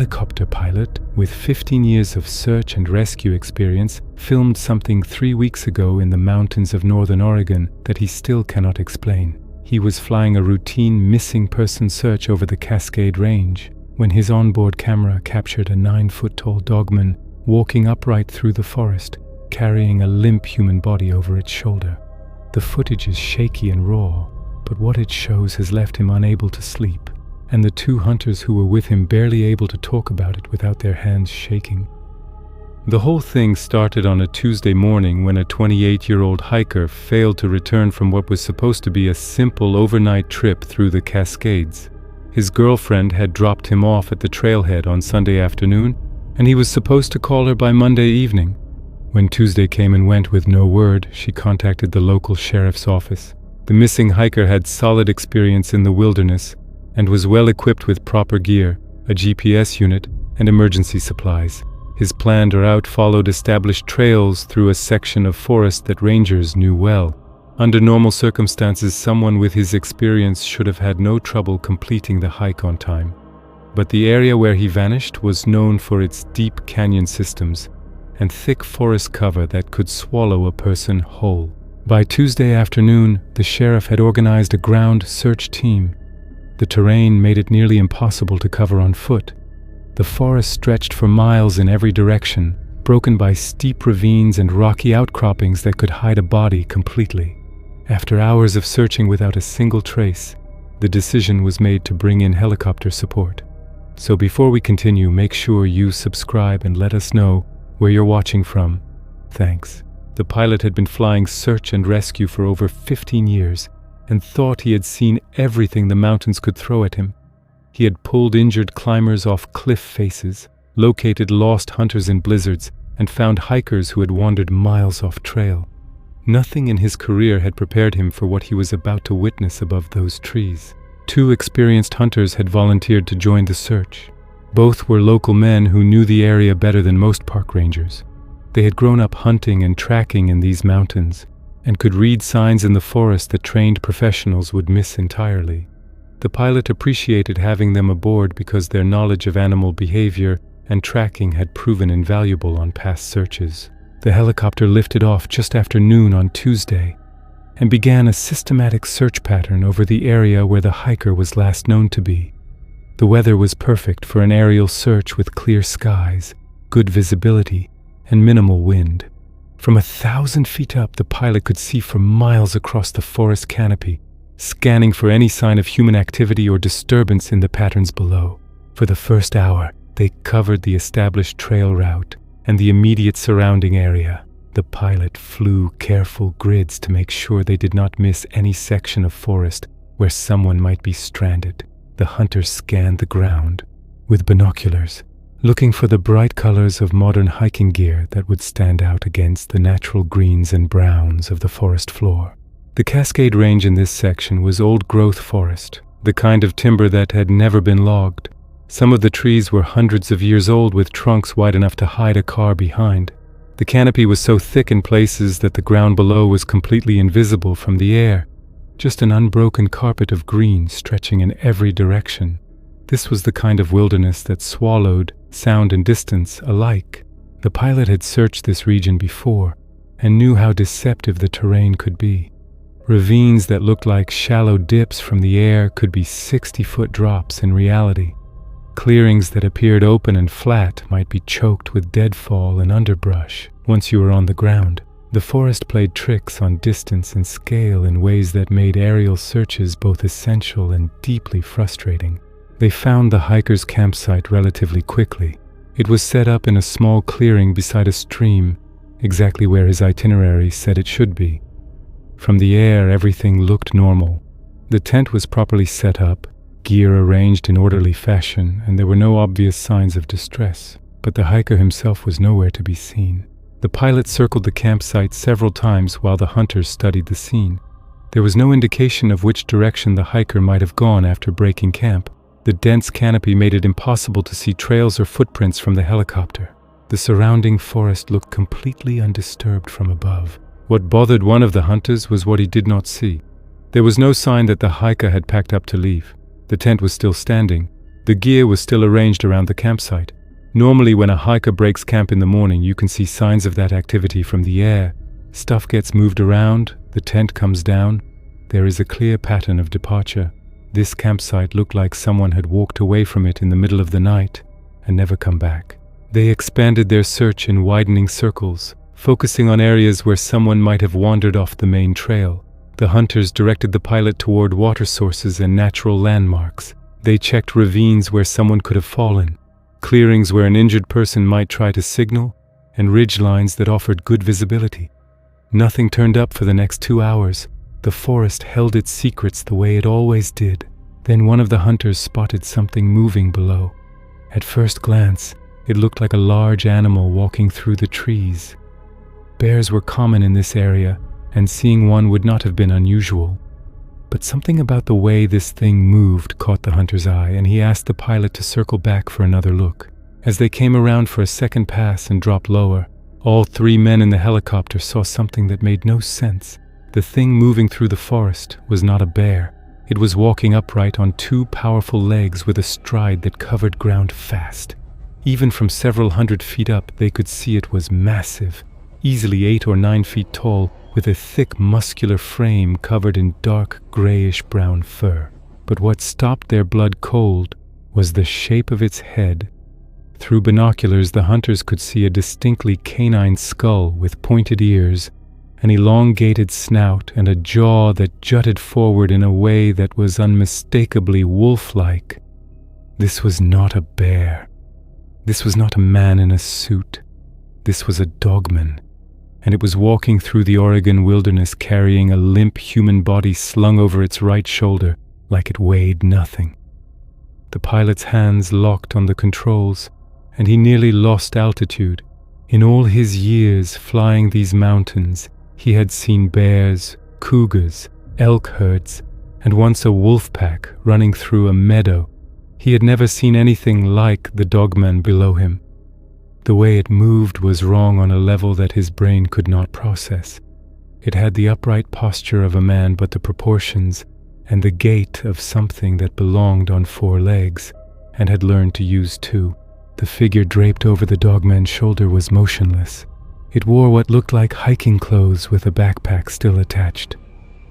helicopter pilot with 15 years of search and rescue experience filmed something 3 weeks ago in the mountains of northern Oregon that he still cannot explain. He was flying a routine missing person search over the Cascade Range when his onboard camera captured a 9-foot-tall Dogman walking upright through the forest, carrying a limp human body over its shoulder. The footage is shaky and raw, but what it shows has left him unable to sleep, and the 2 hunters who were with him barely able to talk about it without their hands shaking. The whole thing started on a Tuesday morning when a 28-year-old hiker failed to return from what was supposed to be a simple overnight trip through the Cascades. His girlfriend had dropped him off at the trailhead on Sunday afternoon, and he was supposed to call her by Monday evening. When Tuesday came and went with no word, she contacted the local sheriff's office. The missing hiker had solid experience in the wilderness and was well equipped with proper gear, a GPS unit, and emergency supplies. His planned route followed established trails through a section of forest that rangers knew well. Under normal circumstances, someone with his experience should have had no trouble completing the hike on time. But the area where he vanished was known for its deep canyon systems and thick forest cover that could swallow a person whole. By Tuesday afternoon, the sheriff had organized a ground search team. The terrain made it nearly impossible to cover on foot. The forest stretched for miles in every direction, broken by steep ravines and rocky outcroppings that could hide a body completely. After hours of searching without a single trace, the decision was made to bring in helicopter support. So before we continue, make sure you subscribe and let us know where you're watching from. Thanks. The pilot had been flying search and rescue for over 15 years and thought he had seen everything the mountains could throw at him. He had pulled injured climbers off cliff faces, located lost hunters in blizzards, and found hikers who had wandered miles off trail. Nothing in his career had prepared him for what he was about to witness above those trees. 2 experienced hunters had volunteered to join the search. Both were local men who knew the area better than most park rangers. They had grown up hunting and tracking in these mountains and could read signs in the forest that trained professionals would miss entirely. The pilot appreciated having them aboard because their knowledge of animal behavior and tracking had proven invaluable on past searches. The helicopter lifted off just after noon on Tuesday and began a systematic search pattern over the area where the hiker was last known to be. The weather was perfect for an aerial search with clear skies, good visibility, and minimal wind. From 1,000 feet up, the pilot could see for miles across the forest canopy, scanning for any sign of human activity or disturbance in the patterns below. For the first hour, they covered the established trail route and the immediate surrounding area. The pilot flew careful grids to make sure they did not miss any section of forest where someone might be stranded. The hunters scanned the ground with binoculars, looking for the bright colors of modern hiking gear that would stand out against the natural greens and browns of the forest floor. The Cascade Range in this section was old-growth forest, the kind of timber that had never been logged. Some of the trees were hundreds of years old with trunks wide enough to hide a car behind. The canopy was so thick in places that the ground below was completely invisible from the air, just an unbroken carpet of green stretching in every direction. This was the kind of wilderness that swallowed sound and distance alike. The pilot had searched this region before and knew how deceptive the terrain could be. Ravines that looked like shallow dips from the air could be 60-foot drops in reality. Clearings that appeared open and flat might be choked with deadfall and underbrush once you were on the ground. The forest played tricks on distance and scale in ways that made aerial searches both essential and deeply frustrating. They found the hiker's campsite relatively quickly. It was set up in a small clearing beside a stream, exactly where his itinerary said it should be. From the air, everything looked normal. The tent was properly set up, gear arranged in orderly fashion, and there were no obvious signs of distress. But the hiker himself was nowhere to be seen. The pilot circled the campsite several times while the hunters studied the scene. There was no indication of which direction the hiker might have gone after breaking camp. The dense canopy made it impossible to see trails or footprints from the helicopter. The surrounding forest looked completely undisturbed from above. What bothered one of the hunters was what he did not see. There was no sign that the hiker had packed up to leave. The tent was still standing, The gear was still arranged around the campsite. Normally, when a hiker breaks camp in the morning, you can see signs of that activity from the air. Stuff gets moved around, the tent comes down. There is a clear pattern of departure. This campsite looked like someone had walked away from it in the middle of the night and never come back. They expanded their search in widening circles, focusing on areas where someone might have wandered off the main trail. The hunters directed the pilot toward water sources and natural landmarks. They checked ravines where someone could have fallen, clearings where an injured person might try to signal, and ridge lines that offered good visibility. Nothing turned up for the next 2 hours. The forest held its secrets the way it always did. Then one of the hunters spotted something moving below. At first glance, it looked like a large animal walking through the trees. Bears were common in this area, and seeing one would not have been unusual. But something about the way this thing moved caught the hunter's eye, and he asked the pilot to circle back for another look. As they came around for a second pass and dropped lower, all 3 men in the helicopter saw something that made no sense. The thing moving through the forest was not a bear. It was walking upright on 2 powerful legs with a stride that covered ground fast. Even from several hundred feet up, they could see it was massive, easily 8 or 9 feet tall, with a thick muscular frame covered in dark grayish-brown fur. But what stopped their blood cold was the shape of its head. Through binoculars, the hunters could see a distinctly canine skull with pointed ears, an elongated snout, and a jaw that jutted forward in a way that was unmistakably wolf-like. This was not a bear. This was not a man in a suit. This was a dogman, and it was walking through the Oregon wilderness carrying a limp human body slung over its right shoulder like it weighed nothing. The pilot's hands locked on the controls, and he nearly lost altitude. In all his years flying these mountains, he had seen bears, cougars, elk herds, and once a wolf pack running through a meadow. He had never seen anything like the dogman below him. The way it moved was wrong on a level that his brain could not process. It had the upright posture of a man, but the proportions and the gait of something that belonged on 4 legs and had learned to use 2. The figure draped over the dogman's shoulder was motionless. It wore what looked like hiking clothes with a backpack still attached.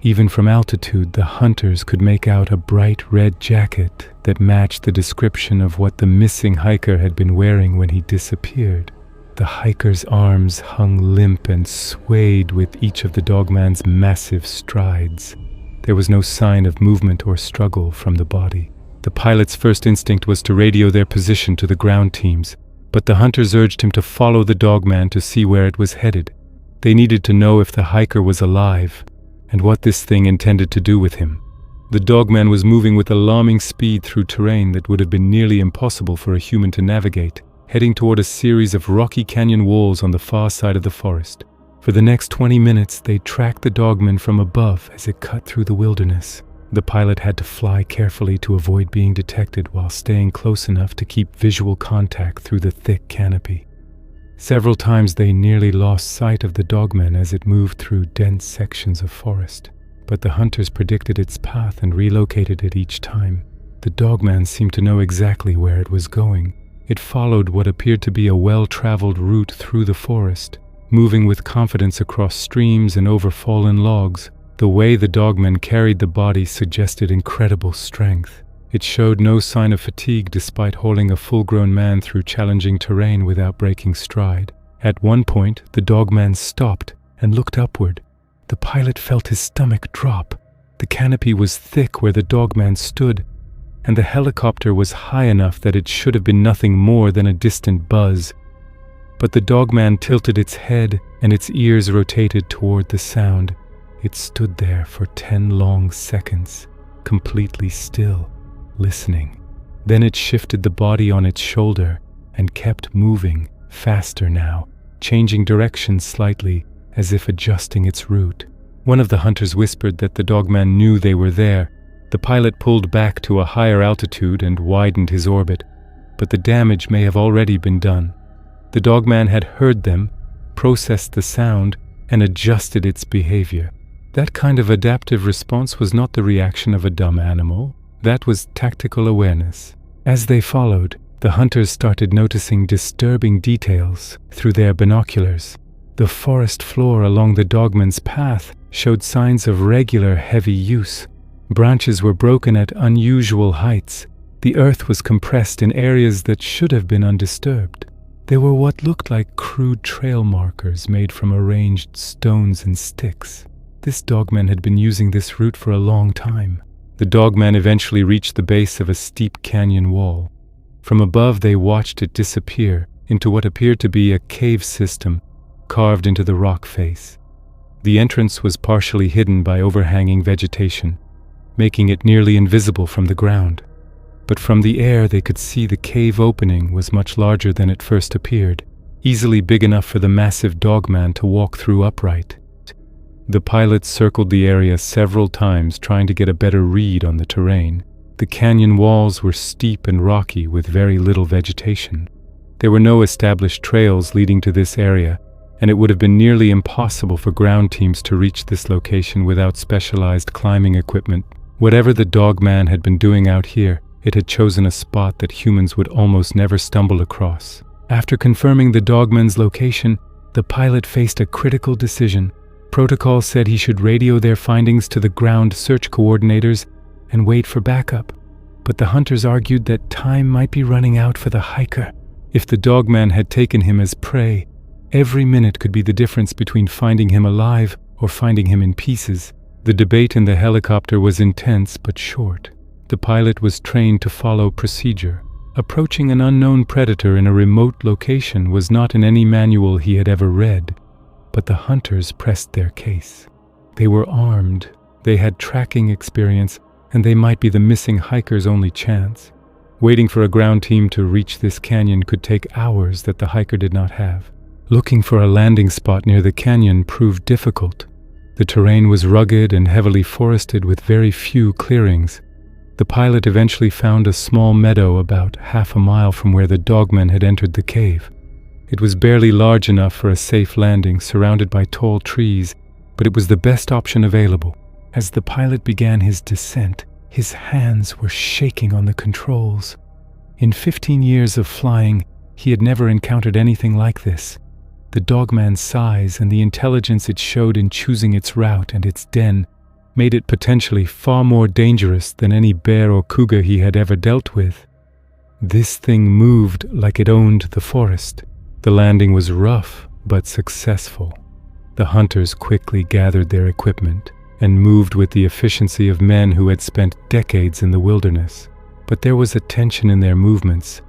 Even from altitude, the hunters could make out a bright red jacket that matched the description of what the missing hiker had been wearing when he disappeared. The hiker's arms hung limp and swayed with each of the dogman's massive strides. There was no sign of movement or struggle from the body. The pilot's first instinct was to radio their position to the ground teams, but the hunters urged him to follow the dogman to see where it was headed. They needed to know if the hiker was alive, and what this thing intended to do with him. The dogman was moving with alarming speed through terrain that would have been nearly impossible for a human to navigate, heading toward a series of rocky canyon walls on the far side of the forest. For the next 20 minutes, they tracked the dogman from above as it cut through the wilderness. The pilot had to fly carefully to avoid being detected while staying close enough to keep visual contact through the thick canopy. Several times they nearly lost sight of the dogman as it moved through dense sections of forest, but the hunters predicted its path and relocated it each time. The dogman seemed to know exactly where it was going. It followed what appeared to be a well-traveled route through the forest, moving with confidence across streams and over fallen logs. The way the dogman carried the body suggested incredible strength. It showed no sign of fatigue despite hauling a full-grown man through challenging terrain without breaking stride. At one point, the dogman stopped and looked upward. The pilot felt his stomach drop. The canopy was thick where the dogman stood, and the helicopter was high enough that it should have been nothing more than a distant buzz. But the dogman tilted its head and its ears rotated toward the sound. It stood there for 10 long seconds, completely still, listening. Then it shifted the body on its shoulder and kept moving, faster now, changing direction slightly as if adjusting its route. One of the hunters whispered that the dogman knew they were there. The pilot pulled back to a higher altitude and widened his orbit, but the damage may have already been done. The dogman had heard them, processed the sound, and adjusted its behavior. That kind of adaptive response was not the reaction of a dumb animal. That was tactical awareness. As they followed, the hunters started noticing disturbing details through their binoculars. The forest floor along the Dogman's path showed signs of regular heavy use. Branches were broken at unusual heights. The earth was compressed in areas that should have been undisturbed. There were what looked like crude trail markers made from arranged stones and sticks. This Dogman had been using this route for a long time. The Dogman eventually reached the base of a steep canyon wall. From above they watched it disappear into what appeared to be a cave system carved into the rock face. The entrance was partially hidden by overhanging vegetation, making it nearly invisible from the ground. But from the air they could see the cave opening was much larger than it first appeared, easily big enough for the massive Dogman to walk through upright. The pilots circled the area several times, trying to get a better read on the terrain. The canyon walls were steep and rocky with very little vegetation. There were no established trails leading to this area, and it would have been nearly impossible for ground teams to reach this location without specialized climbing equipment. Whatever the Dogman had been doing out here, it had chosen a spot that humans would almost never stumble across. After confirming the Dogman's location, the pilot faced a critical decision. Protocol said he should radio their findings to the ground search coordinators and wait for backup. But the hunters argued that time might be running out for the hiker. If the Dogman had taken him as prey, every minute could be the difference between finding him alive or finding him in pieces. The debate in the helicopter was intense but short. The pilot was trained to follow procedure. Approaching an unknown predator in a remote location was not in any manual he had ever read. But the hunters pressed their case. They were armed, they had tracking experience, and they might be the missing hiker's only chance. Waiting for a ground team to reach this canyon could take hours that the hiker did not have. Looking for a landing spot near the canyon proved difficult. The terrain was rugged and heavily forested with very few clearings. The pilot eventually found a small meadow about half a mile from where the Dogman had entered the cave. It was barely large enough for a safe landing, surrounded by tall trees, but it was the best option available. As the pilot began his descent, his hands were shaking on the controls. In 15 years of flying, he had never encountered anything like this. The Dogman's size and the intelligence it showed in choosing its route and its den made it potentially far more dangerous than any bear or cougar he had ever dealt with. This thing moved like it owned the forest. The landing was rough but successful. The hunters quickly gathered their equipment and moved with the efficiency of men who had spent decades in the wilderness. But there was a tension in their movements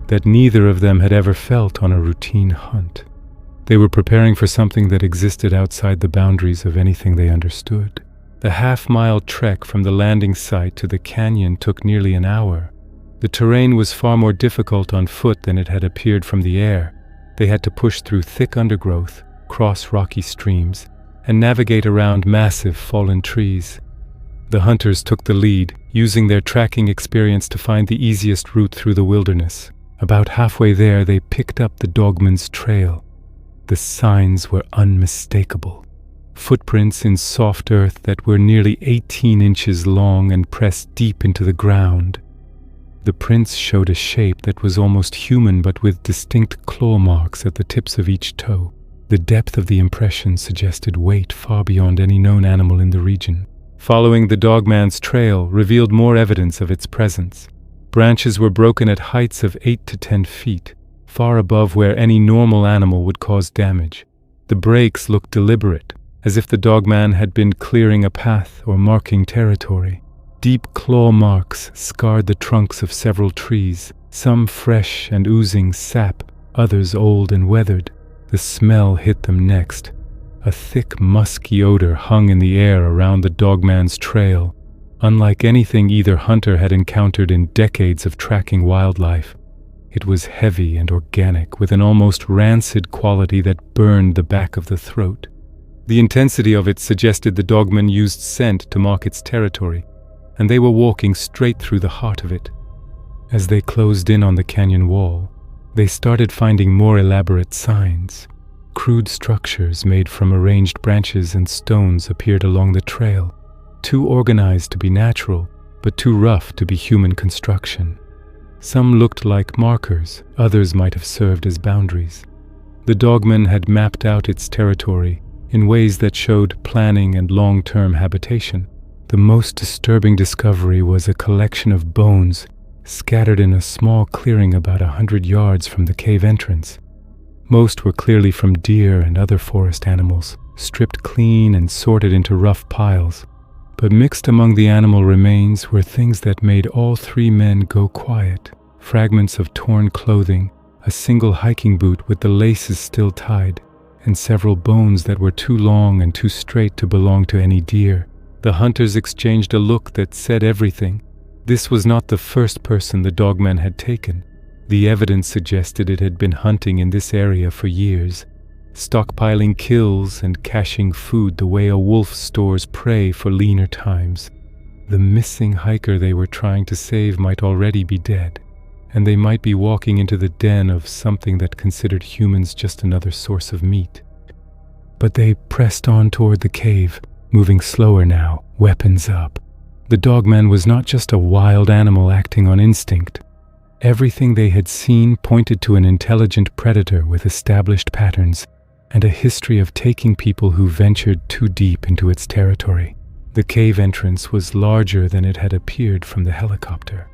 that neither of them had ever felt on a routine hunt. They were preparing for something that existed outside the boundaries of anything they understood. The half-mile trek from the landing site to the canyon took nearly an hour. The terrain was far more difficult on foot than it had appeared from the air. They had to push through thick undergrowth, cross rocky streams, and navigate around massive fallen trees. The hunters took the lead, using their tracking experience to find the easiest route through the wilderness. About halfway there, they picked up the Dogman's trail. The signs were unmistakable. Footprints in soft earth that were nearly 18 inches long and pressed deep into the ground. The prints showed a shape that was almost human, but with distinct claw marks at the tips of each toe. The depth of the impression suggested weight far beyond any known animal in the region. Following the Dogman's trail revealed more evidence of its presence. Branches were broken at heights of 8 to 10 feet, far above where any normal animal would cause damage. The breaks looked deliberate, as if the Dogman had been clearing a path or marking territory. Deep claw marks scarred the trunks of several trees, some fresh and oozing sap, others old and weathered. The smell hit them next. A thick, musky odor hung in the air around the Dogman's trail, unlike anything either hunter had encountered in decades of tracking wildlife. It was heavy and organic, with an almost rancid quality that burned the back of the throat. The intensity of it suggested the Dogman used scent to mark its territory, and they were walking straight through the heart of it. As they closed in on the canyon wall, they started finding more elaborate signs. Crude structures made from arranged branches and stones appeared along the trail, too organized to be natural, but too rough to be human construction. Some looked like markers, others might have served as boundaries. The Dogman had mapped out its territory in ways that showed planning and long-term habitation. The most disturbing discovery was a collection of bones scattered in a small clearing about 100 yards from the cave entrance. Most were clearly from deer and other forest animals, stripped clean and sorted into rough piles. But mixed among the animal remains were things that made all three men go quiet. Fragments of torn clothing, a single hiking boot with the laces still tied, and several bones that were too long and too straight to belong to any deer. The hunters exchanged a look that said everything. This was not the first person the Dogman had taken. The evidence suggested it had been hunting in this area for years, stockpiling kills and caching food the way a wolf stores prey for leaner times. The missing hiker they were trying to save might already be dead, and they might be walking into the den of something that considered humans just another source of meat. But they pressed on toward the cave, moving slower now, weapons up. The Dogman was not just a wild animal acting on instinct. Everything they had seen pointed to an intelligent predator with established patterns and a history of taking people who ventured too deep into its territory. The cave entrance was larger than it had appeared from the helicopter.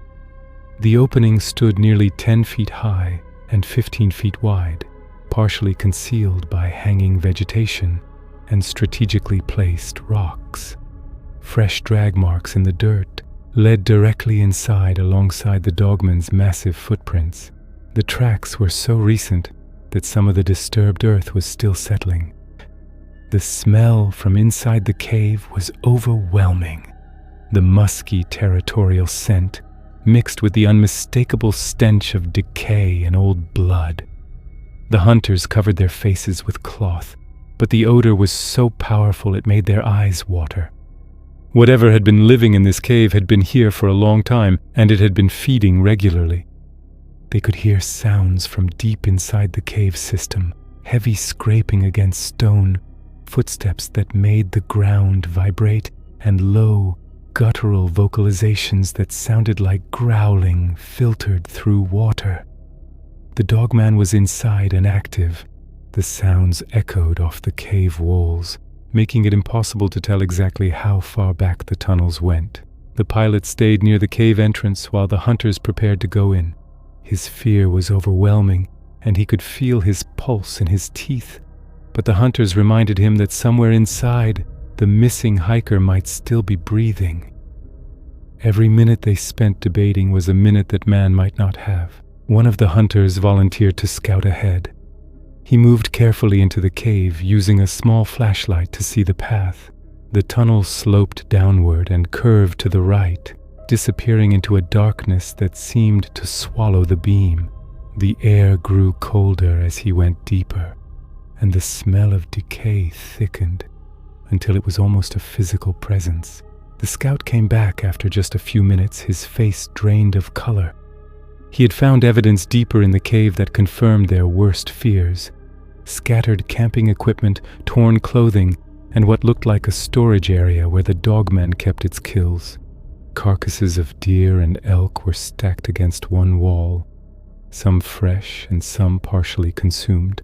The opening stood nearly 10 feet high and 15 feet wide, partially concealed by hanging vegetation and strategically placed rocks. Fresh drag marks in the dirt led directly inside alongside the Dogman's massive footprints. The tracks were so recent that some of the disturbed earth was still settling. The smell from inside the cave was overwhelming. The musky territorial scent mixed with the unmistakable stench of decay and old blood. The hunters covered their faces with cloth, but the odor was so powerful it made their eyes water. Whatever had been living in this cave had been here for a long time, and it had been feeding regularly. They could hear sounds from deep inside the cave system, heavy scraping against stone, footsteps that made the ground vibrate, and low, guttural vocalizations that sounded like growling filtered through water. The Dogman was inside and active. The sounds echoed off the cave walls, making it impossible to tell exactly how far back the tunnels went. The pilot stayed near the cave entrance while the hunters prepared to go in. His fear was overwhelming, and he could feel his pulse in his teeth. But the hunters reminded him that somewhere inside, the missing hiker might still be breathing. Every minute they spent debating was a minute that man might not have. One of the hunters volunteered to scout ahead. He moved carefully into the cave, using a small flashlight to see the path. The tunnel sloped downward and curved to the right, disappearing into a darkness that seemed to swallow the beam. The air grew colder as he went deeper, and the smell of decay thickened until it was almost a physical presence. The scout came back after just a few minutes, his face drained of color. He had found evidence deeper in the cave that confirmed their worst fears. Scattered camping equipment, torn clothing, and what looked like a storage area where the Dogman kept its kills. Carcasses of deer and elk were stacked against one wall, some fresh and some partially consumed.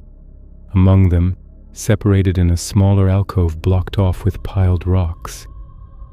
Among them, separated in a smaller alcove blocked off with piled rocks.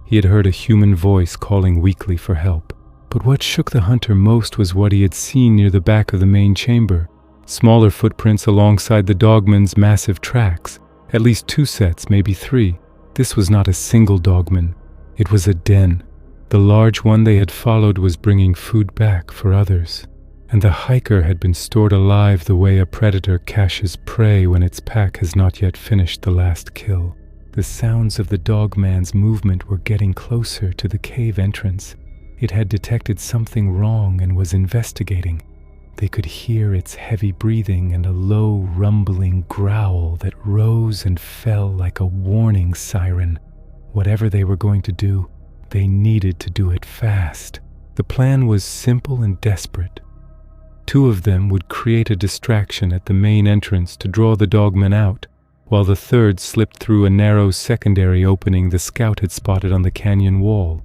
He had heard a human voice calling weakly for help. But what shook the hunter most was what he had seen near the back of the main chamber. Smaller footprints alongside the Dogman's massive tracks. At least 2 sets, maybe 3. This was not a single Dogman. It was a den. The large one they had followed was bringing food back for others. And the hiker had been stored alive the way a predator caches prey when its pack has not yet finished the last kill. The sounds of the Dogman's movement were getting closer to the cave entrance. It had detected something wrong and was investigating. They could hear its heavy breathing and a low, rumbling growl that rose and fell like a warning siren. Whatever they were going to do, they needed to do it fast. The plan was simple and desperate. 2 of them would create a distraction at the main entrance to draw the Dogman out, while the third slipped through a narrow secondary opening the scout had spotted on the canyon wall.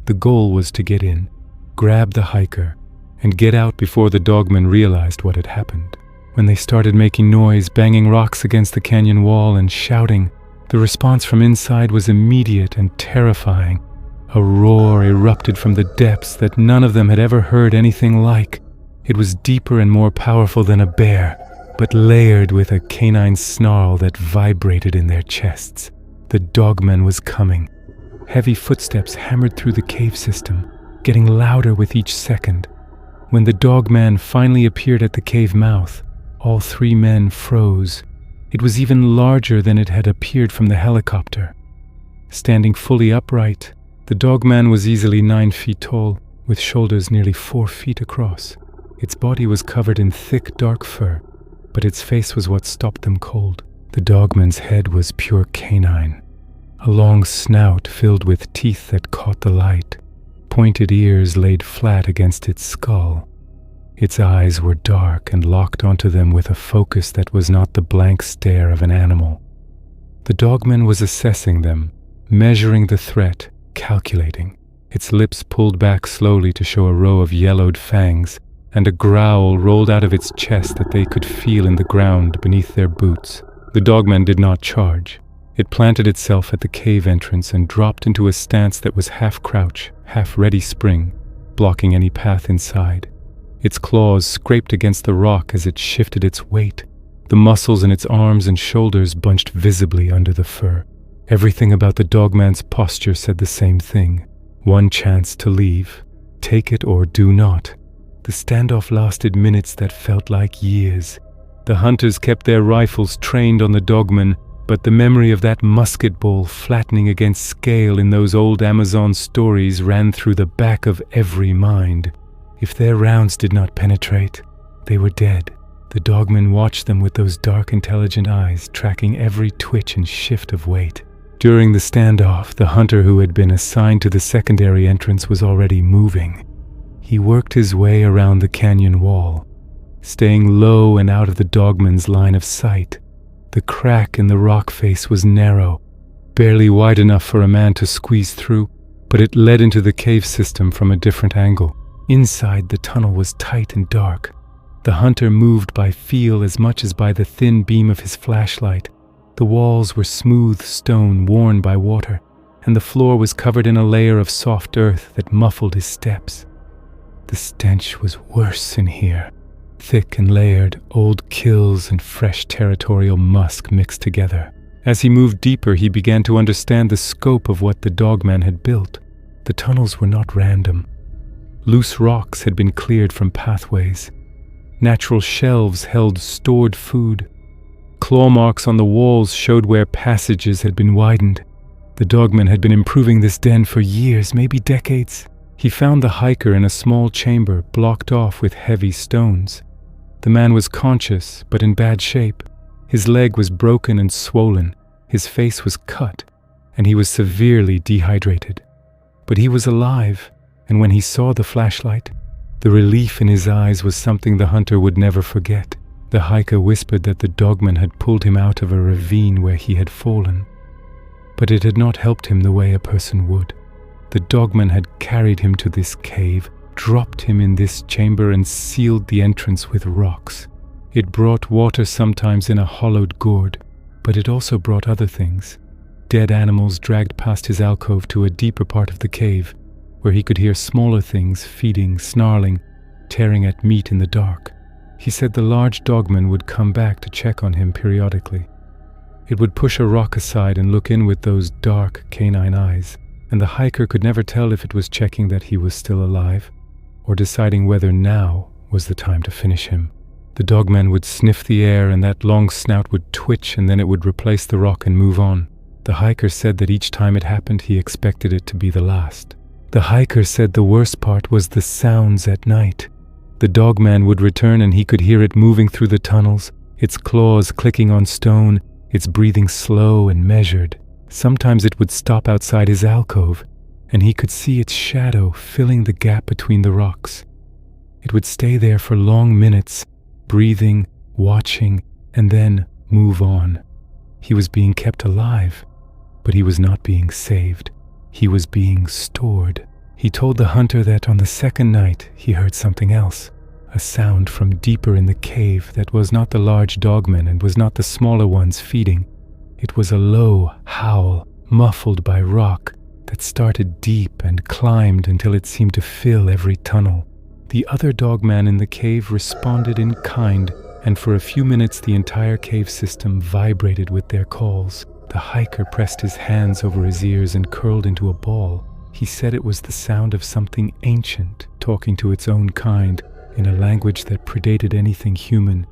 The goal was to get in, grab the hiker, and get out before the dogmen realized what had happened. When they started making noise, banging rocks against the canyon wall and shouting, the response from inside was immediate and terrifying. A roar erupted from the depths that none of them had ever heard anything like. It was deeper and more powerful than a bear, but layered with a canine snarl that vibrated in their chests. The dogman was coming. Heavy footsteps hammered through the cave system, getting louder with each second. When the dogman finally appeared at the cave mouth, all three men froze. It was even larger than it had appeared from the helicopter. Standing fully upright, the dogman was easily 9 feet tall, with shoulders nearly 4 feet across. Its body was covered in thick, dark fur, but its face was what stopped them cold. The dogman's head was pure canine. A long snout filled with teeth that caught the light. Pointed ears laid flat against its skull. Its eyes were dark and locked onto them with a focus that was not the blank stare of an animal. The dogman was assessing them, measuring the threat, calculating. Its lips pulled back slowly to show a row of yellowed fangs, and a growl rolled out of its chest that they could feel in the ground beneath their boots. The dogman did not charge. It planted itself at the cave entrance and dropped into a stance that was half crouch, half ready spring, blocking any path inside. Its claws scraped against the rock as it shifted its weight. The muscles in its arms and shoulders bunched visibly under the fur. Everything about the dogman's posture said the same thing. One chance to leave. Take it or do not. The standoff lasted minutes that felt like years. The hunters kept their rifles trained on the dogman, but the memory of that musket ball flattening against scale in those old Amazon stories ran through the back of every mind. If their rounds did not penetrate, they were dead. The dogman watched them with those dark, intelligent eyes, tracking every twitch and shift of weight. During the standoff, the hunter who had been assigned to the secondary entrance was already moving. He worked his way around the canyon wall, staying low and out of the dogman's line of sight. The crack in the rock face was narrow, barely wide enough for a man to squeeze through, but it led into the cave system from a different angle. Inside, the tunnel was tight and dark. The hunter moved by feel as much as by the thin beam of his flashlight. The walls were smooth stone worn by water, and the floor was covered in a layer of soft earth that muffled his steps. The stench was worse in here. Thick and layered, old kills and fresh territorial musk mixed together. As he moved deeper, he began to understand the scope of what the dogman had built. The tunnels were not random. Loose rocks had been cleared from pathways. Natural shelves held stored food. Claw marks on the walls showed where passages had been widened. The dogman had been improving this den for years, maybe decades. He found the hiker in a small chamber blocked off with heavy stones. The man was conscious, but in bad shape. His leg was broken and swollen, his face was cut, and he was severely dehydrated. But he was alive, and when he saw the flashlight, the relief in his eyes was something the hunter would never forget. The hiker whispered that the dogman had pulled him out of a ravine where he had fallen. But it had not helped him the way a person would. The dogman had carried him to this cave, dropped him in this chamber, and sealed the entrance with rocks. It brought water sometimes in a hollowed gourd, but it also brought other things. Dead animals dragged past his alcove to a deeper part of the cave, where he could hear smaller things feeding, snarling, tearing at meat in the dark. He said the large dogman would come back to check on him periodically. It would push a rock aside and look in with those dark canine eyes, and the hiker could never tell if it was checking that he was still alive, or deciding whether now was the time to finish him. The dogman would sniff the air, and that long snout would twitch, and then it would replace the rock and move on. The hiker said that each time it happened, he expected it to be the last. The hiker said the worst part was the sounds at night. The dogman would return, and he could hear it moving through the tunnels, its claws clicking on stone, its breathing slow and measured. Sometimes it would stop outside his alcove, and he could see its shadow filling the gap between the rocks. It would stay there for long minutes, breathing, watching, and then move on. He was being kept alive, but he was not being saved. He was being stored. He told the hunter that on the second night he heard something else, a sound from deeper in the cave that was not the large dogman and was not the smaller ones feeding. It was a low howl, muffled by rock, that started deep and climbed until it seemed to fill every tunnel. The other dogman in the cave responded in kind, and for a few minutes the entire cave system vibrated with their calls. The hiker pressed his hands over his ears and curled into a ball. He said it was the sound of something ancient talking to its own kind in a language that predated anything human,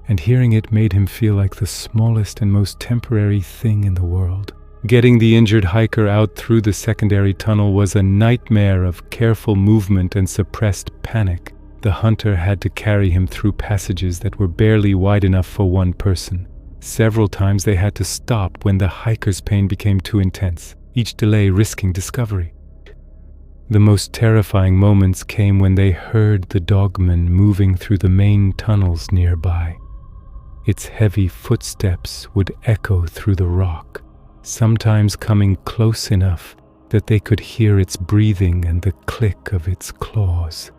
and hearing it made him feel like the smallest and most temporary thing in the world. Getting the injured hiker out through the secondary tunnel was a nightmare of careful movement and suppressed panic. The hunter had to carry him through passages that were barely wide enough for one person. Several times they had to stop when the hiker's pain became too intense, each delay risking discovery. The most terrifying moments came when they heard the dogman moving through the main tunnels nearby. Its heavy footsteps would echo through the rock, sometimes coming close enough that they could hear its breathing and the click of its claws.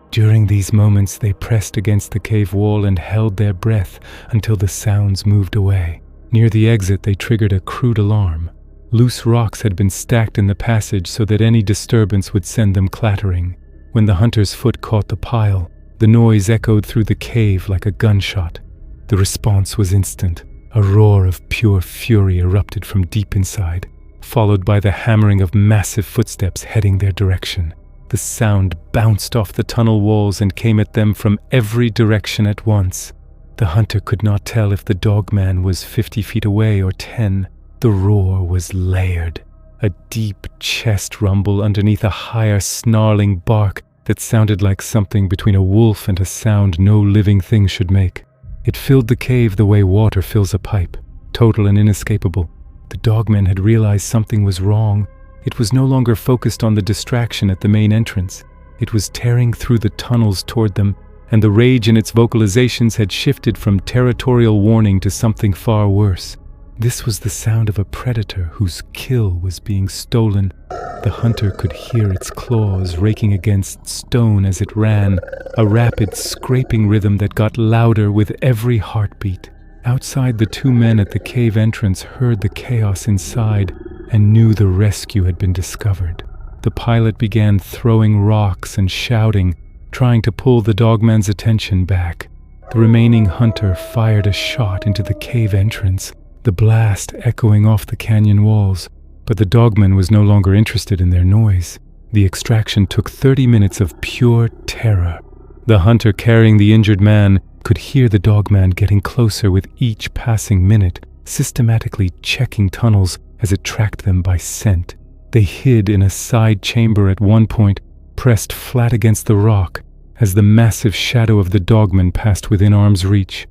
During these moments they pressed against the cave wall and held their breath until the sounds moved away. Near the exit they triggered a crude alarm. Loose rocks had been stacked in the passage so that any disturbance would send them clattering. When the hunter's foot caught the pile, the noise echoed through the cave like a gunshot. The response was instant. A roar of pure fury erupted from deep inside, followed by the hammering of massive footsteps heading their direction. The sound bounced off the tunnel walls and came at them from every direction at once. The hunter could not tell if the dogman was 50 feet away or 10. The roar was layered, a deep chest rumble underneath a higher snarling bark that sounded like something between a wolf and a sound no living thing should make. It filled the cave the way water fills a pipe, total and inescapable. The dogman had realized something was wrong. It was no longer focused on the distraction at the main entrance. It was tearing through the tunnels toward them, and the rage in its vocalizations had shifted from territorial warning to something far worse. This was the sound of a predator whose kill was being stolen. The hunter could hear its claws raking against stone as it ran, a rapid scraping rhythm that got louder with every heartbeat. Outside, the two men at the cave entrance heard the chaos inside and knew the rescue had been discovered. The pilot began throwing rocks and shouting, trying to pull the dogman's attention back. The remaining hunter fired a shot into the cave entrance, the blast echoing off the canyon walls, but the dogman was no longer interested in their noise. The extraction took 30 minutes of pure terror. The hunter carrying the injured man could hear the dogman getting closer with each passing minute, systematically checking tunnels as it tracked them by scent. They hid in a side chamber at one point, pressed flat against the rock, as the massive shadow of the dogman passed within arm's reach.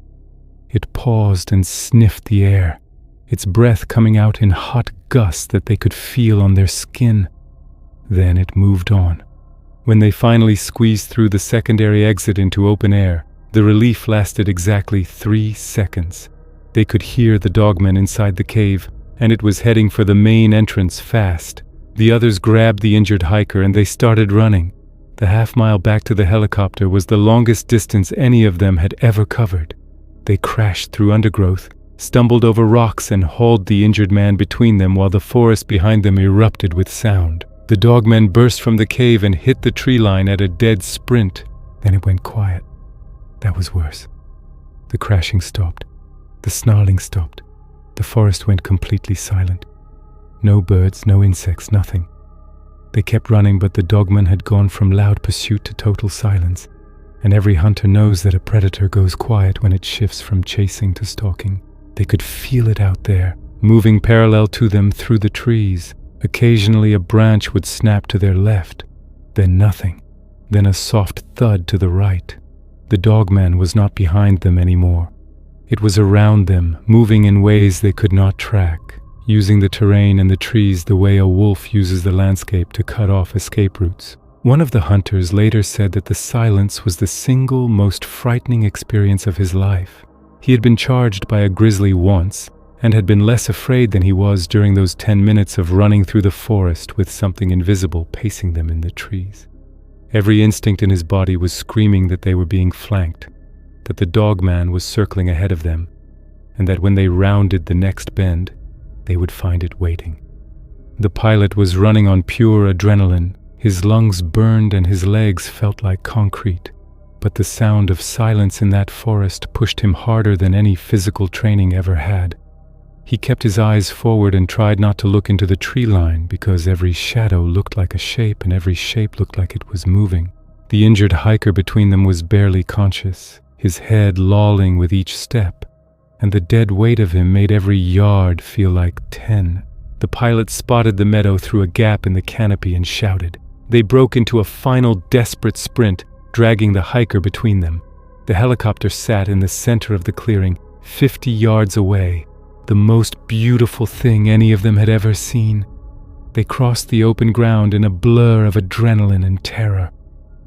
It paused and sniffed the air, its breath coming out in hot gusts that they could feel on their skin. Then it moved on. When they finally squeezed through the secondary exit into open air, the relief lasted exactly 3 seconds. They could hear the dogman inside the cave, and it was heading for the main entrance fast. The others grabbed the injured hiker and they started running. The half-mile back to the helicopter was the longest distance any of them had ever covered. They crashed through undergrowth, stumbled over rocks and hauled the injured man between them while the forest behind them erupted with sound. The dogman burst from the cave and hit the tree line at a dead sprint. Then it went quiet. That was worse. The crashing stopped. The snarling stopped. The forest went completely silent. No birds, no insects, nothing. They kept running, but the dogman had gone from loud pursuit to total silence, and every hunter knows that a predator goes quiet when it shifts from chasing to stalking. They could feel it out there, moving parallel to them through the trees. Occasionally a branch would snap to their left, then nothing, then a soft thud to the right. The dogman was not behind them anymore. It was around them, moving in ways they could not track, using the terrain and the trees the way a wolf uses the landscape to cut off escape routes. One of the hunters later said that the silence was the single most frightening experience of his life. He had been charged by a grizzly once, and had been less afraid than he was during those 10 minutes of running through the forest with something invisible pacing them in the trees. Every instinct in his body was screaming that they were being flanked, that the Dogman was circling ahead of them, and that when they rounded the next bend, they would find it waiting. The pilot was running on pure adrenaline. His lungs burned and his legs felt like concrete, but the sound of silence in that forest pushed him harder than any physical training ever had. He kept his eyes forward and tried not to look into the tree line because every shadow looked like a shape and every shape looked like it was moving. The injured hiker between them was barely conscious, his head lolling with each step, and the dead weight of him made every yard feel like 10. The pilot spotted the meadow through a gap in the canopy and shouted. They broke into a final desperate sprint, dragging the hiker between them. The helicopter sat in the center of the clearing, 50 yards away, the most beautiful thing any of them had ever seen. They crossed the open ground in a blur of adrenaline and terror.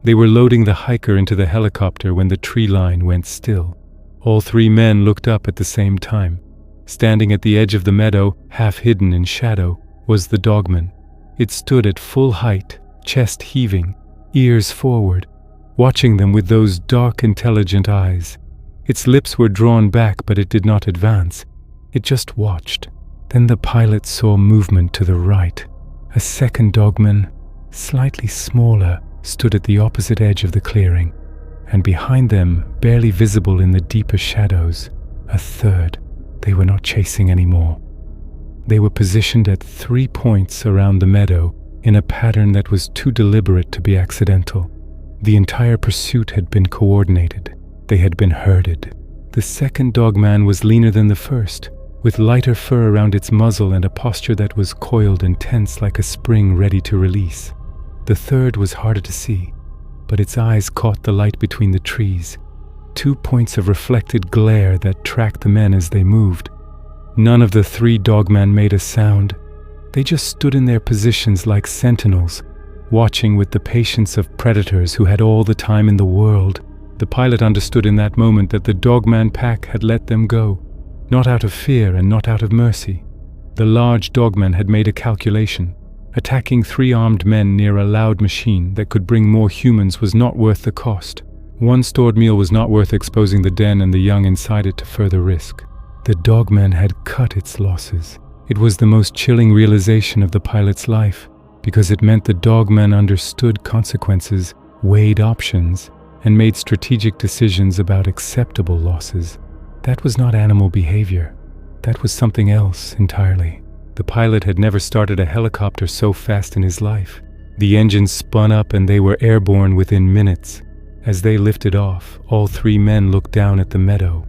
They were loading the hiker into the helicopter when the tree line went still. All three men looked up at the same time. Standing at the edge of the meadow, half hidden in shadow, was the Dogman. It stood at full height, chest heaving, ears forward, watching them with those dark, intelligent eyes. Its lips were drawn back, but it did not advance. It just watched. Then the pilot saw movement to the right. A second Dogman, slightly smaller, stood at the opposite edge of the clearing, and behind them, barely visible in the deeper shadows, a third. They were not chasing anymore. They were positioned at 3 points around the meadow in a pattern that was too deliberate to be accidental. The entire pursuit had been coordinated. They had been herded. The second Dogman was leaner than the first, with lighter fur around its muzzle and a posture that was coiled and tense like a spring ready to release. The third was harder to see, but its eyes caught the light between the trees, 2 points of reflected glare that tracked the men as they moved. None of the 3 Dogmen made a sound. They just stood in their positions like sentinels, watching with the patience of predators who had all the time in the world. The pilot understood in that moment that the Dogman pack had let them go, not out of fear and not out of mercy. The large Dogman had made a calculation. Attacking 3 armed men near a loud machine that could bring more humans was not worth the cost. One stored meal was not worth exposing the den and the young inside it to further risk. The Dogman had cut its losses. It was the most chilling realization of the pilot's life, because it meant the Dogman understood consequences, weighed options, and made strategic decisions about acceptable losses. That was not animal behavior. That was something else entirely. The pilot had never started a helicopter so fast in his life. The engines spun up and they were airborne within minutes. As they lifted off, all 3 men looked down at the meadow.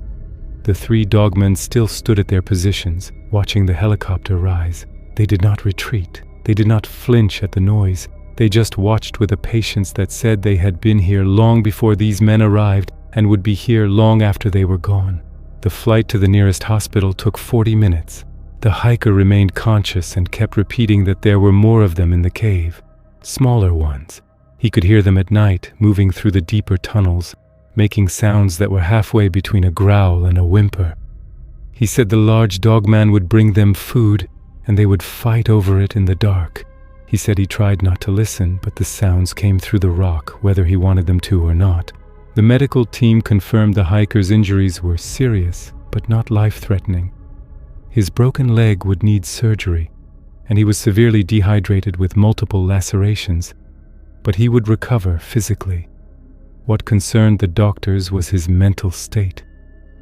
The 3 Dogmen still stood at their positions, watching the helicopter rise. They did not retreat. They did not flinch at the noise. They just watched with a patience that said they had been here long before these men arrived and would be here long after they were gone. The flight to the nearest hospital took 40 minutes. The hiker remained conscious and kept repeating that there were more of them in the cave, smaller ones. He could hear them at night, moving through the deeper tunnels, making sounds that were halfway between a growl and a whimper. He said the large Dogman would bring them food, and they would fight over it in the dark. He said he tried not to listen, but the sounds came through the rock, whether he wanted them to or not. The medical team confirmed the hiker's injuries were serious, but not life-threatening. His broken leg would need surgery, and he was severely dehydrated with multiple lacerations, but he would recover physically. What concerned the doctors was his mental state.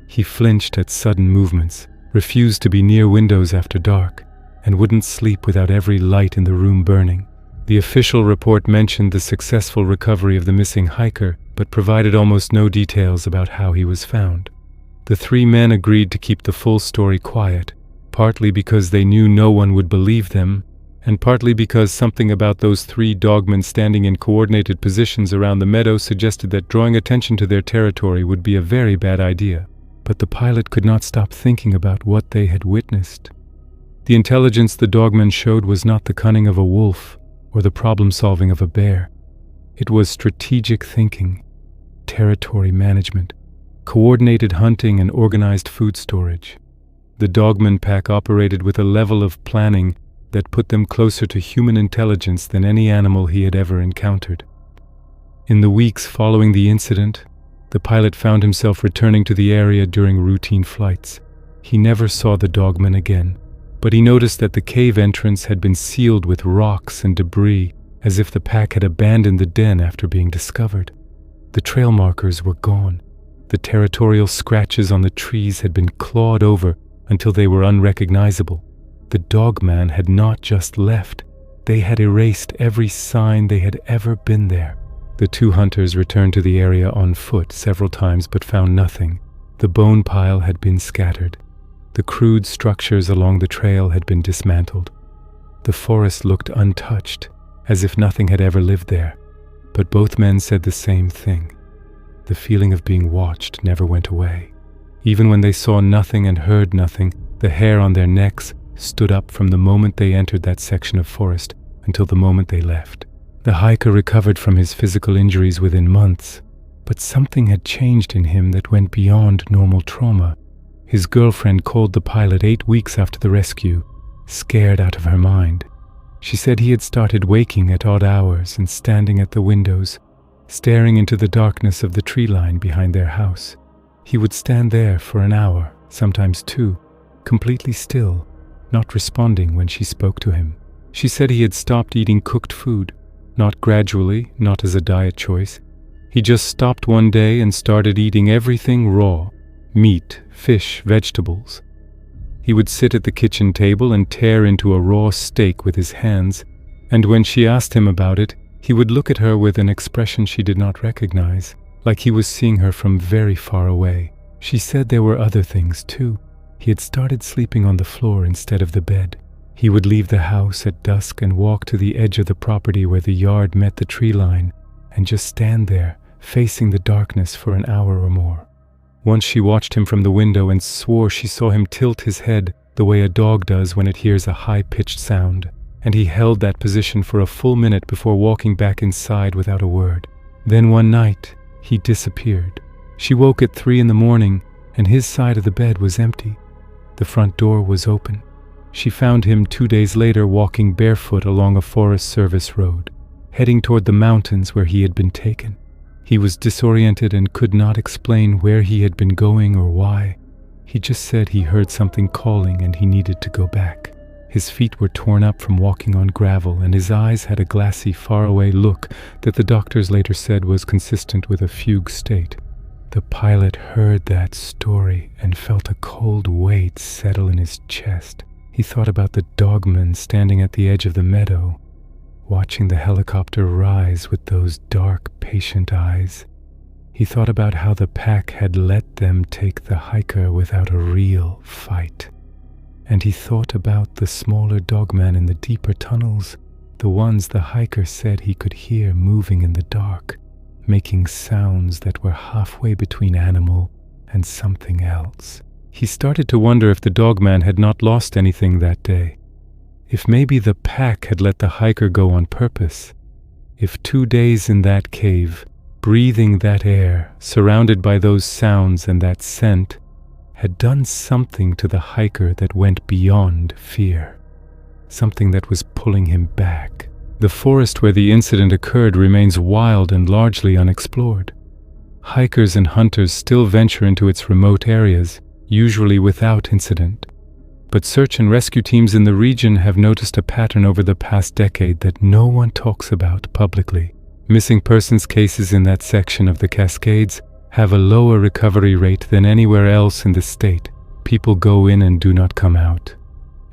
He flinched at sudden movements, refused to be near windows after dark, and wouldn't sleep without every light in the room burning. The official report mentioned the successful recovery of the missing hiker, but provided almost no details about how he was found. The 3 men agreed to keep the full story quiet, partly because they knew no one would believe them, and partly because something about those 3 Dogmen standing in coordinated positions around the meadow suggested that drawing attention to their territory would be a very bad idea. But the pilot could not stop thinking about what they had witnessed. The intelligence the Dogmen showed was not the cunning of a wolf or the problem-solving of a bear. It was strategic thinking, territory management, coordinated hunting, and organized food storage. The Dogman pack operated with a level of planning that put them closer to human intelligence than any animal he had ever encountered. In the weeks following the incident, the pilot found himself returning to the area during routine flights. He never saw the Dogman again, but he noticed that the cave entrance had been sealed with rocks and debris, as if the pack had abandoned the den after being discovered. The trail markers were gone. The territorial scratches on the trees had been clawed over until they were unrecognizable. The Dogman had not just left, they had erased every sign they had ever been there. The two hunters returned to the area on foot several times but found nothing. The bone pile had been scattered. The crude structures along the trail had been dismantled. The forest looked untouched, as if nothing had ever lived there. But both men said the same thing. The feeling of being watched never went away. Even when they saw nothing and heard nothing, the hair on their necks stood up from the moment they entered that section of forest until the moment they left. The hiker recovered from his physical injuries within months, but something had changed in him that went beyond normal trauma. His girlfriend called the pilot 8 weeks after the rescue, scared out of her mind. She said he had started waking at odd hours and standing at the windows, staring into the darkness of the tree line behind their house. He would stand there for an hour, sometimes 2, completely still, not responding when she spoke to him. She said he had stopped eating cooked food, not gradually, not as a diet choice. He just stopped one day and started eating everything raw, meat, fish, vegetables. He would sit at the kitchen table and tear into a raw steak with his hands, and when she asked him about it, he would look at her with an expression she did not recognize, like he was seeing her from very far away. She said there were other things too. He had started sleeping on the floor instead of the bed. He would leave the house at dusk and walk to the edge of the property where the yard met the tree line and just stand there, facing the darkness for an hour or more. Once she watched him from the window and swore she saw him tilt his head the way a dog does when it hears a high-pitched sound, and he held that position for a full minute before walking back inside without a word. Then one night, he disappeared. She woke at 3 in the morning, and his side of the bed was empty. The front door was open. She found him 2 days later walking barefoot along a Forest Service road, heading toward the mountains where he had been taken. He was disoriented and could not explain where he had been going or why. He just said he heard something calling and he needed to go back. His feet were torn up from walking on gravel, and his eyes had a glassy, faraway look that the doctors later said was consistent with a fugue state. The pilot heard that story and felt a cold weight settle in his chest. He thought about the Dogman standing at the edge of the meadow, watching the helicopter rise with those dark, patient eyes. He thought about how the pack had let them take the hiker without a real fight. And he thought about the smaller Dogman in the deeper tunnels, the ones the hiker said he could hear moving in the dark, making sounds that were halfway between animal and something else. He started to wonder if the Dogman had not lost anything that day. If maybe the pack had let the hiker go on purpose. If 2 days in that cave, breathing that air, surrounded by those sounds and that scent, had done something to the hiker that went beyond fear. Something that was pulling him back. The forest where the incident occurred remains wild and largely unexplored. Hikers and hunters still venture into its remote areas, usually without incident. But search and rescue teams in the region have noticed a pattern over the past decade that no one talks about publicly. Missing persons cases in that section of the Cascades have a lower recovery rate than anywhere else in the state. People go in and do not come out.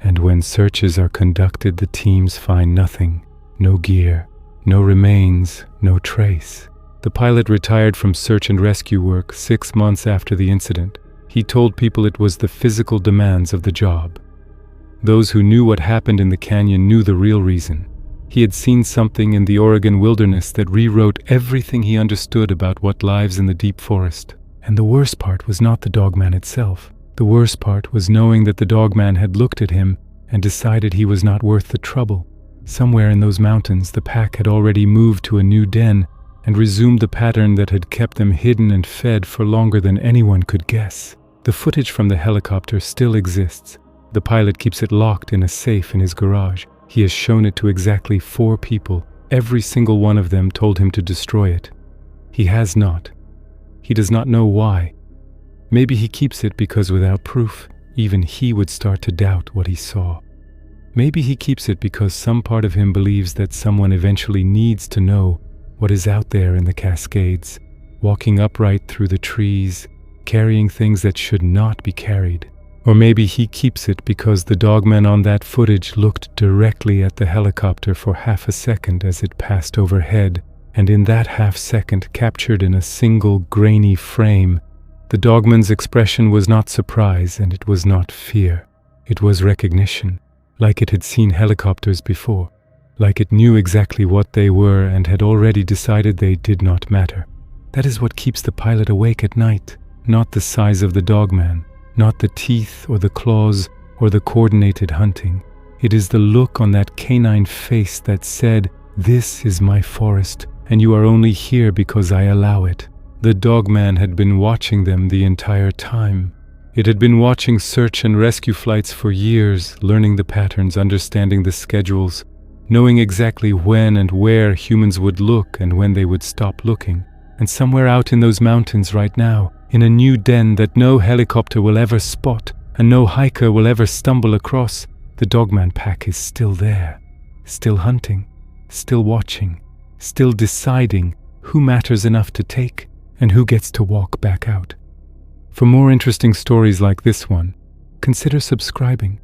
And when searches are conducted, the teams find nothing. No gear, no remains, no trace. The pilot retired from search and rescue work 6 months after the incident. He told people it was the physical demands of the job. Those who knew what happened in the canyon knew the real reason. He had seen something in the Oregon wilderness that rewrote everything he understood about what lives in the deep forest. And the worst part was not the Dogman itself. The worst part was knowing that the Dogman had looked at him and decided he was not worth the trouble. Somewhere in those mountains, the pack had already moved to a new den and resumed the pattern that had kept them hidden and fed for longer than anyone could guess. The footage from the helicopter still exists. The pilot keeps it locked in a safe in his garage. He has shown it to exactly 4 people. Every single one of them told him to destroy it. He has not. He does not know why. Maybe he keeps it because without proof, even he would start to doubt what he saw. Maybe he keeps it because some part of him believes that someone eventually needs to know what is out there in the Cascades, walking upright through the trees, carrying things that should not be carried. Or maybe he keeps it because the dogman on that footage looked directly at the helicopter for half a second as it passed overhead, and in that half second, captured in a single grainy frame, the dogman's expression was not surprise and it was not fear. It was recognition, like it had seen helicopters before, like it knew exactly what they were and had already decided they did not matter. That is what keeps the pilot awake at night, not the size of the dogman, not the teeth or the claws or the coordinated hunting. It is the look on that canine face that said, "This is my forest, and you are only here because I allow it." The dogman had been watching them the entire time. It had been watching search and rescue flights for years, learning the patterns, understanding the schedules, knowing exactly when and where humans would look and when they would stop looking. And somewhere out in those mountains right now, in a new den that no helicopter will ever spot and no hiker will ever stumble across, the dogman pack is still there, still hunting, still watching, still deciding who matters enough to take and who gets to walk back out. For more interesting stories like this one, consider subscribing.